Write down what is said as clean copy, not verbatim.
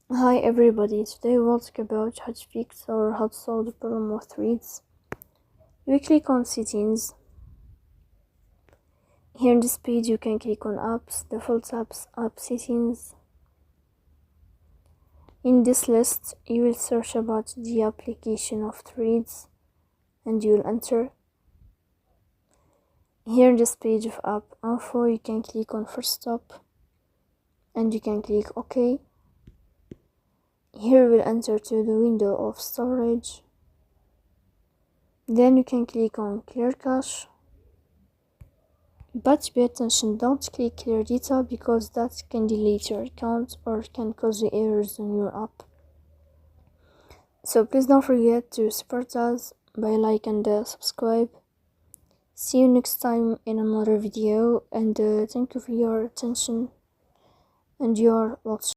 Hi everybody, today we'll talk about how to fix or how to solve the problem of threads. We click on settings. Here in this page you can click on apps, default apps, app settings. In this list you will search about the application of threads and you will enter. Here in this page of app info you can click on first stop and you can click OK. Here we'll enter to the window of storage. Then you can click on clear cache. But pay attention, don't click clear data because that can delete your account or can cause you errors on your app. So please don't forget to support us by like and subscribe. See you next time in another video and thank you for your attention and your watching.